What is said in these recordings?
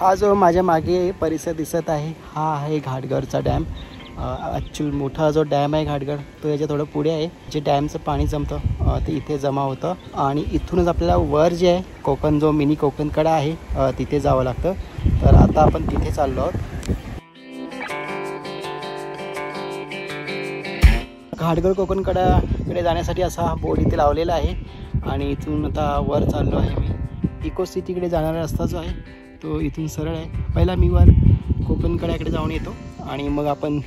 हा जो माझ्या मागे परिसर दिसत आहे हा आहे घाटघरचा डॅम। ॲक्च्युअल मोठा जो डॅम आहे घाटघर तो याच्या थोडं पुढे आहे। जे डॅमचं पाणी जमतं ते इथे जमा होतं आणि इथूनच आपल्याला वर जे आहे कोकण जो मिनी कोकणकडा आहे तिथे जावं लागतं। तर आता आपण तिथे चाललो आहोत। घाटघर कोकणकड्याकडे जाण्यासाठी असा बोर्ड इथे लावलेला आहे आणि इथून आता वर चाललो आहे मी। इको सिटीकडे जाणारा रस्ता जो आहे तो इथून सरळ आहे। पहिला मी वर कोकणकड्याकडे जाऊन येतो आणि मग आपण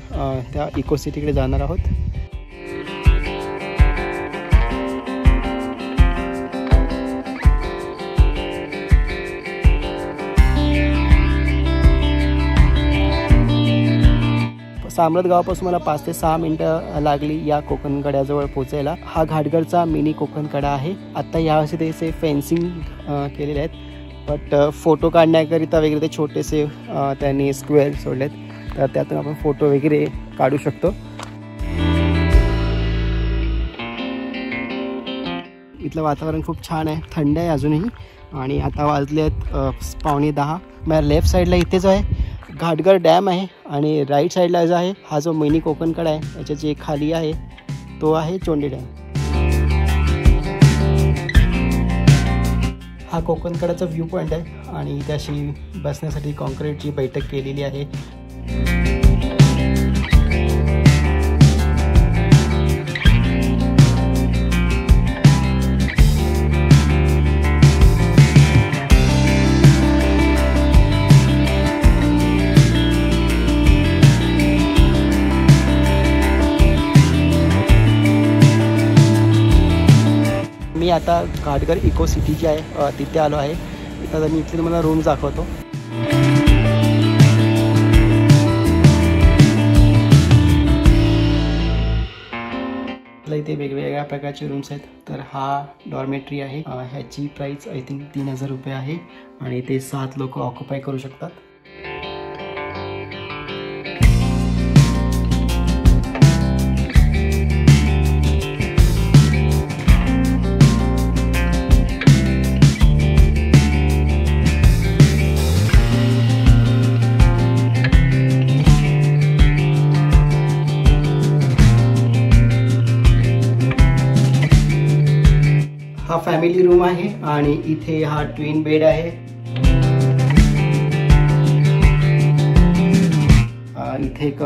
त्या इको सिटीकडे जाणार आहोत। सामरत गावापासून मला 5 ते 6 मिनिटं लागली या कोकणकड्याजवळ पोहोचायला। हा घाटघरचा मिनी कोकणकडा आहे। आता यावर्षी त्याचे फेन्सिंग केलेले आहेत, बट फोटो काढण्याकरिता वगैरे ते छोटेसे त्यांनी स्क्वेअर सोडलेत, तर त्यातून आपण फोटो वगैरे काढू शकतो। इथलं वातावरण खूप छान आहे, थंड आहे अजूनही आणि आता वाजले आहेत 9:45। माझ्या लेफ्ट साईडला इथे जो आहे घाटघर डॅम आहे आणि राईट साईडला जो आहे हा जो मिनी कोकणकडा आहे याच्या जे खाली आहे तो आहे चोंडी डॅम। हा कोकणकड्याचा व्ह्यू पॉईंट आहे आणि त्याशी बसण्यासाठी कॉन्क्रीटची बैठक केलेली आहे। मी आता घाटघर इको सिटी जी आहे तिथे आलो आहे। आता मी इथले तुम्हाला रूम दाखवतो। इथे वेगवेगळ्या प्रकारचे रूम्स आहेत। तर हा डॉर्मेटरी आहे, ह्याची प्राइस आय थिंक 3000 रुपये आहे आणि ते 7 लोक ऑक्युपाय करू शकतात। हा फॅमिली रूम आहे आणि इथे हा ट्विन बेड आहे। इथे एक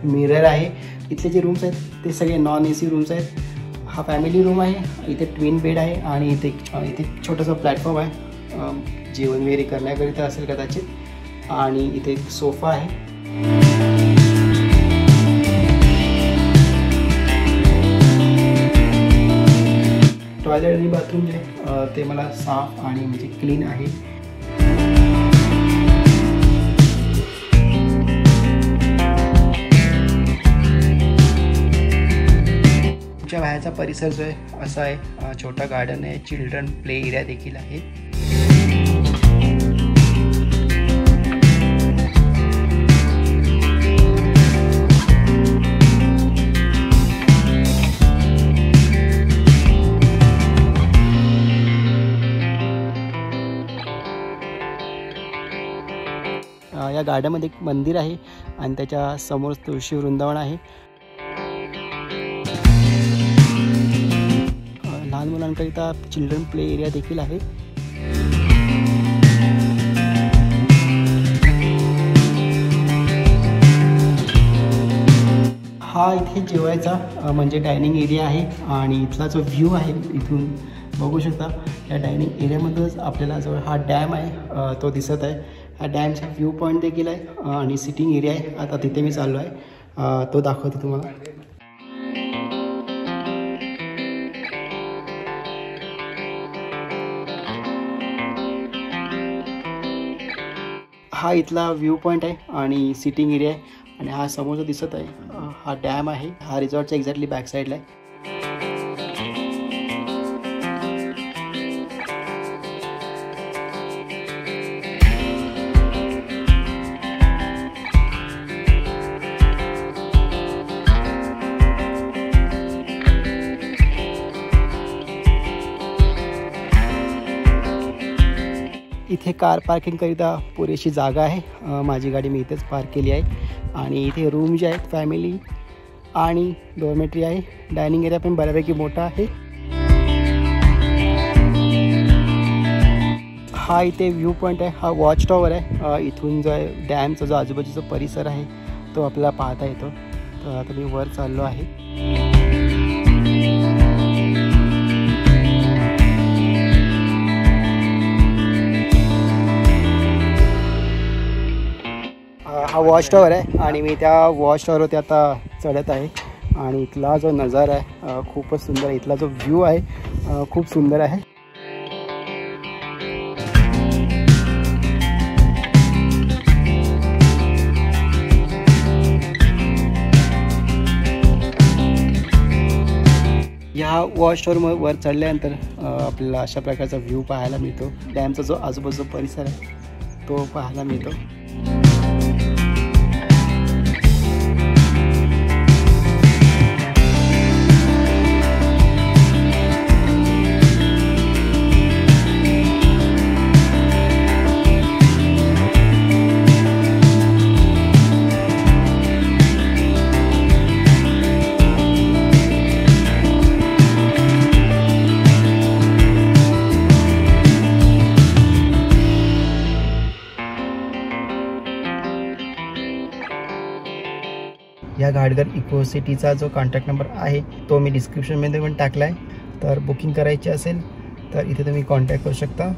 मिरर आहे। इथले जे रूम्स आहेत ते सगळे नॉन AC रूम्स आहेत। हा फॅमिली रूम आहे, इथे ट्विन बेड आहे आणि इथे छोटासा प्लॅटफॉर्म आहे, जेवण वगैरे करण्याकरिता असेल कदाचित, आणि इथे एक सोफा आहे। टॉयलेट आणि बाथरूम जे ते मला साफ आणि म्हणजे क्लीन आहे। तुमच्या बाहेरचा परिसर जो आहे असा आहे, छोटा गार्डन आहे, चिल्ड्रन प्ले एरिया देखील आहे। या गार्डनमध्ये एक मंदिर आहे आणि त्याच्या समोर तुळशी वृंदावन आहे। लहान मुलांकरिता चिल्ड्रन प्ले एरिया देखील आहे। हा इथे जेवायचा म्हणजे डायनिंग एरिया आहे आणि इथला जो व्ह्यू आहे इथून बघू शकता। या डायनिंग एरियामध्येच आपल्याला जो हा डॅम आहे तो दिसत आहे। हा डॅमचा व्ह्यू पॉईंट देखील आहे आणि सिटिंग एरिया आहे। आता तिथे मी चाललो आहे, तो दाखवतो तुम्हाला। हा इथला व्ह्यू पॉईंट आहे आणि सिटिंग एरिया आहे आणि हा समोर दिसत आहे हा डॅम आहे। हा रिसॉर्टच्या एक्झॅक्टली बॅक साईडला आहे। इथे कार पार्किंगकरिता पुरेशी जागा आहे. माझी गाडी मी इथेच पार्क केली आहे आणि इथे रूम जे आहेत फॅमिली आणि डॉर्मेटरी आहे. डायनिंग एरिया पण बऱ्यापैकी मोठा आहे. हा इथे व्ह्यू पॉईंट आहे. हा वॉच टॉवर आहे. इथून जो आहे डॅमचा जो आजूबाजूचा परिसर आहे तो आपल्याला पाहता येतो. तर आता मी वर चाललो आहे. हा वॉच टॉवर आहे आणि मी त्या वॉच टॉवरवरती आता चढत आहे आणि इथला जो नजारा आहे खूपच सुंदर आहे. इथला जो व्ह्यू आहे खूप सुंदर आहे. ह्या वॉच टॉवर वर चढल्यानंतर आपल्याला अशा प्रकारचा व्ह्यू पाहायला मिळतो. डॅमचा जो आजूबाजूचा परिसर आहे तो पाहायला मिळतो. या घाटघर इको सिटीचा जो कॉन्टॅक्ट नंबर आहे तो मी डिस्क्रिप्शनमध्ये पण टाकला आहे. तर बुकिंग करायची असेल तर इथे तुम्ही कॉन्टॅक्ट करू शकता.